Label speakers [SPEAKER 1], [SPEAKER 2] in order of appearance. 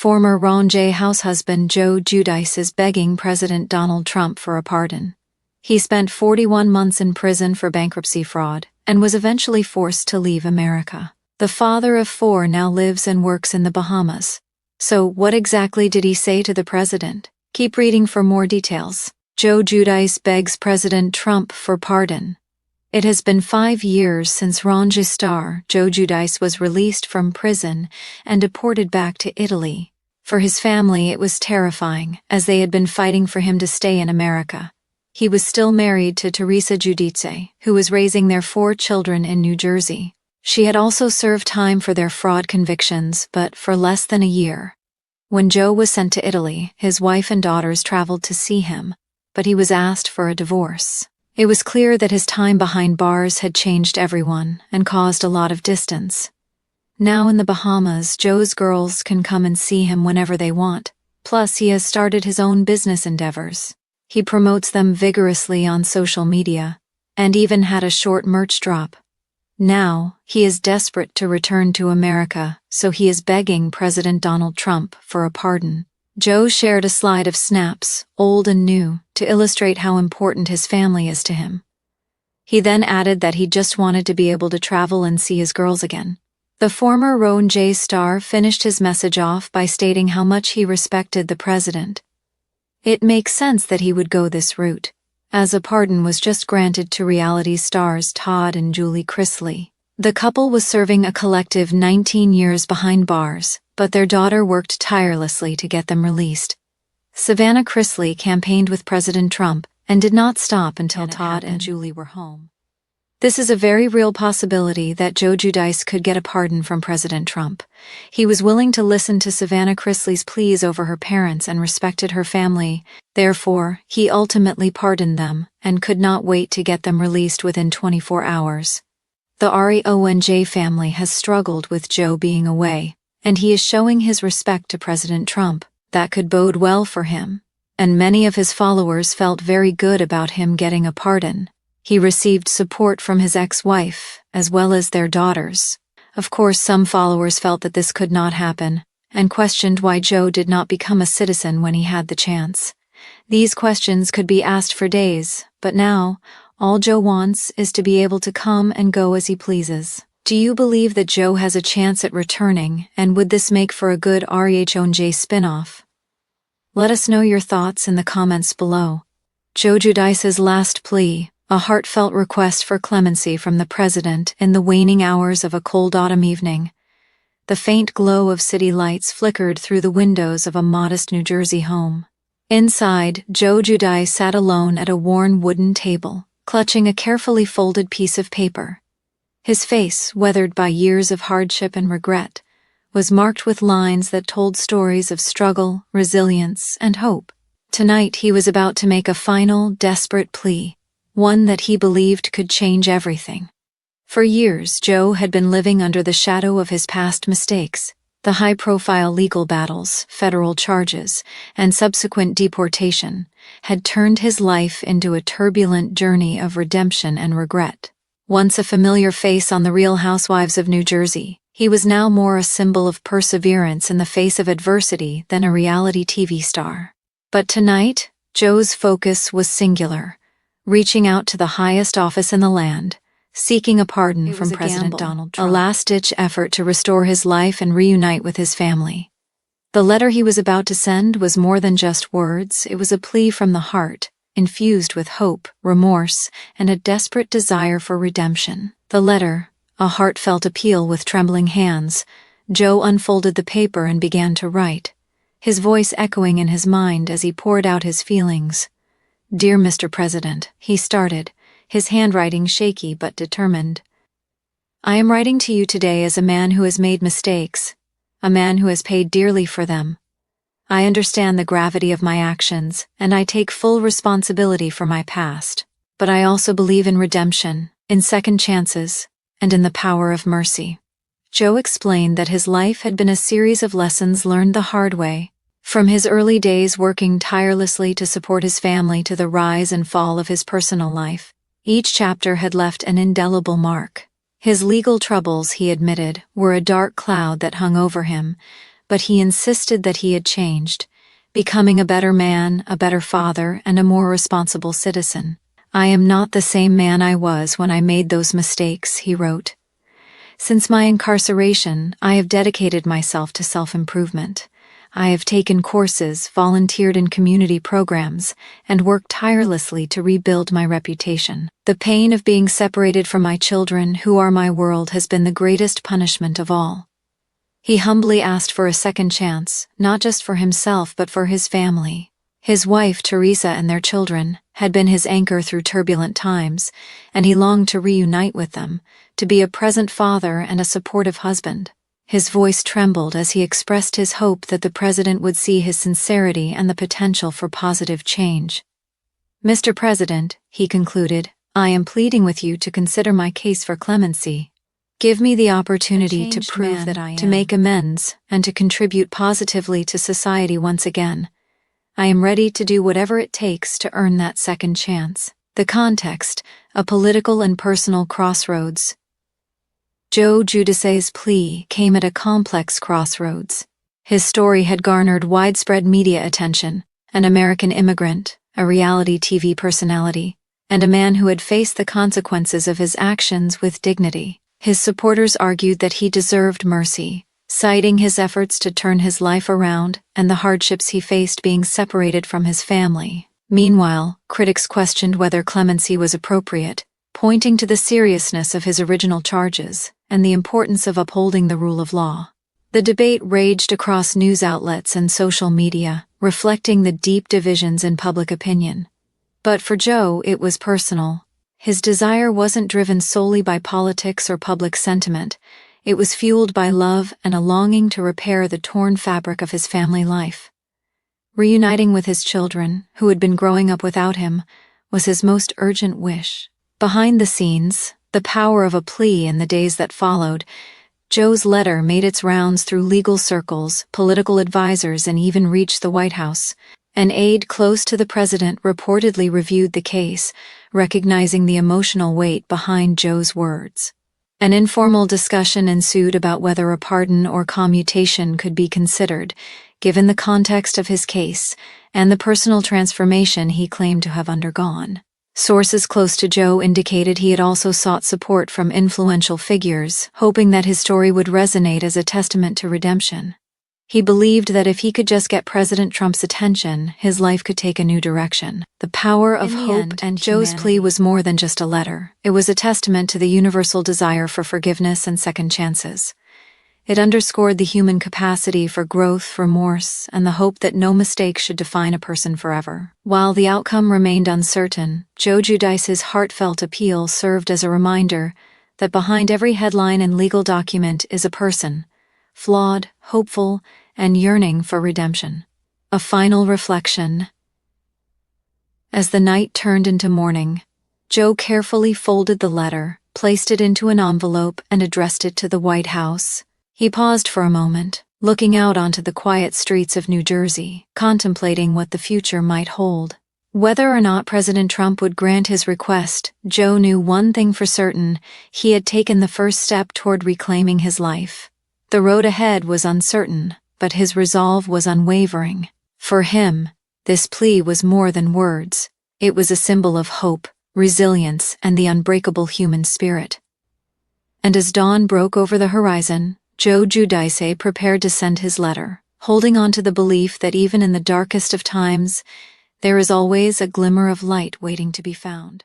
[SPEAKER 1] Former RHONJ House husband Joe Giudice is begging President Donald Trump for a pardon. He spent 41 months in prison for bankruptcy fraud and was eventually forced to leave America. The father of 4 now lives and works in the Bahamas. So what exactly did he say to the president? Keep reading for more details. Joe Giudice begs President Trump for pardon. It has been 5 years since RHONJ star Joe Giudice was released from prison and deported back to Italy. For his family, it was terrifying, as they had been fighting for him to stay in America. He was still married to Teresa Giudice, who was raising their 4 children in New Jersey. She had also served time for their fraud convictions, but for less than a year. When Joe was sent to Italy, his wife and daughters traveled to see him, but he was asked for a divorce. It was clear that his time behind bars had changed everyone and caused a lot of distance. Now in the Bahamas, Joe's girls can come and see him whenever they want. Plus, he has started his own business endeavors. He promotes them vigorously on social media, and even had a short merch drop. Now, he is desperate to return to America, so he is begging President Donald Trump for a pardon. Joe shared a slide of snaps, old and new, to illustrate how important his family is to him. He then added that he just wanted to be able to travel and see his girls again. The former RHONJ star finished his message off by stating how much he respected the president. It makes sense that he would go this route, as a pardon was just granted to reality stars Todd and Julie Chrisley. The couple was serving a collective 19 years behind bars, but their daughter worked tirelessly to get them released. Savannah Chrisley campaigned with President Trump and did not stop until Todd and Julie were home. This is a very real possibility that Joe Giudice could get a pardon from President Trump. He was willing to listen to Savannah Chrisley's pleas over her parents and respected her family. Therefore, he ultimately pardoned them and could not wait to get them released within 24 hours. The RHONJ family has struggled with Joe being away, and he is showing his respect to President Trump. That could bode well for him, and many of his followers felt very good about him getting a pardon. He received support from his ex-wife, as well as their daughters. Of course, some followers felt that this could not happen, and questioned why Joe did not become a citizen when he had the chance. These questions could be asked for days, but now, all Joe wants is to be able to come and go as he pleases. Do you believe that Joe has a chance at returning, and would this make for a good RHONJ spin-off? Let us know your thoughts in the comments below. Joe Giudice's last plea, a heartfelt request for clemency from the president in the waning hours of a cold autumn evening. The faint glow of city lights flickered through the windows of a modest New Jersey home. Inside, Joe Giudice sat alone at a worn wooden table, clutching a carefully folded piece of paper. His face, weathered by years of hardship and regret, was marked with lines that told stories of struggle, resilience, and hope. Tonight he was about to make a final, desperate plea, one that he believed could change everything. For years, Joe had been living under the shadow of his past mistakes. The high-profile legal battles, federal charges, and subsequent deportation had turned his life into a turbulent journey of redemption and regret. Once a familiar face on the Real Housewives of New Jersey, he was now more a symbol of perseverance in the face of adversity than a reality TV star. But tonight, Joe's focus was singular, reaching out to the highest office in the land, seeking a pardon from President Donald Trump, a last-ditch effort to restore his life and reunite with his family. The letter he was about to send was more than just words. It was a plea from the heart, infused with hope, remorse, and a desperate desire for redemption. The letter, a heartfelt appeal with trembling hands, Joe unfolded the paper and began to write, his voice echoing in his mind as he poured out his feelings. "Dear Mr. President," he started, his handwriting shaky but determined. "I am writing to you today as a man who has made mistakes, a man who has paid dearly for them. I understand the gravity of my actions, and I take full responsibility for my past. But I also believe in redemption, in second chances, and in the power of mercy." Joe explained that his life had been a series of lessons learned the hard way, from his early days working tirelessly to support his family to the rise and fall of his personal life. Each chapter had left an indelible mark. His legal troubles, he admitted, were a dark cloud that hung over him, but he insisted that he had changed, becoming a better man, a better father, and a more responsible citizen. "I am not the same man I was when I made those mistakes," he wrote. "Since my incarceration, I have dedicated myself to self-improvement. I have taken courses, volunteered in community programs, and worked tirelessly to rebuild my reputation. The pain of being separated from my children, who are my world, has been the greatest punishment of all." He humbly asked for a second chance, not just for himself but for his family. His wife, Teresa, and their children had been his anchor through turbulent times, and he longed to reunite with them, to be a present father and a supportive husband. His voice trembled as he expressed his hope that the president would see his sincerity and the potential for positive change. "Mr. President," he concluded, "I am pleading with you to consider my case for clemency. Give me the opportunity to prove that I am, to make amends, and to contribute positively to society once again. I am ready to do whatever it takes to earn that second chance." The context: a political and personal crossroads. Joe Giudice's plea came at a complex crossroads. His story had garnered widespread media attention: an American immigrant, a reality TV personality, and a man who had faced the consequences of his actions with dignity. His supporters argued that he deserved mercy, citing his efforts to turn his life around and the hardships he faced being separated from his family. Meanwhile, critics questioned whether clemency was appropriate, pointing to the seriousness of his original charges and the importance of upholding the rule of law. The debate raged across news outlets and social media, reflecting the deep divisions in public opinion. But for Joe, it was personal. His desire wasn't driven solely by politics or public sentiment. It was fueled by love and a longing to repair the torn fabric of his family life. Reuniting with his children, who had been growing up without him, was his most urgent wish. Behind the scenes, the power of a plea in the days that followed, Joe's letter made its rounds through legal circles, political advisors, and even reached the White House. An aide close to the president reportedly reviewed the case, recognizing the emotional weight behind Joe's words. An informal discussion ensued about whether a pardon or commutation could be considered, given the context of his case and the personal transformation he claimed to have undergone. Sources close to Joe indicated he had also sought support from influential figures, hoping that his story would resonate as a testament to redemption. He believed that if he could just get President Trump's attention, his life could take a new direction. The power of hope and Joe's plea was more than just a letter. It was a testament to the universal desire for forgiveness and second chances. It underscored the human capacity for growth, remorse, and the hope that no mistake should define a person forever. While the outcome remained uncertain, Joe Giudice's heartfelt appeal served as a reminder that behind every headline and legal document is a person, flawed, hopeful, and yearning for redemption. A final reflection. As the night turned into morning, Joe carefully folded the letter, placed it into an envelope, and addressed it to the White House. He paused for a moment, looking out onto the quiet streets of New Jersey, contemplating what the future might hold. Whether or not President Trump would grant his request, Joe knew one thing for certain: he had taken the first step toward reclaiming his life. The road ahead was uncertain, but his resolve was unwavering. For him, this plea was more than words. It was a symbol of hope, resilience, and the unbreakable human spirit. And as dawn broke over the horizon, Joe Giudice prepared to send his letter, holding on to the belief that even in the darkest of times, there is always a glimmer of light waiting to be found.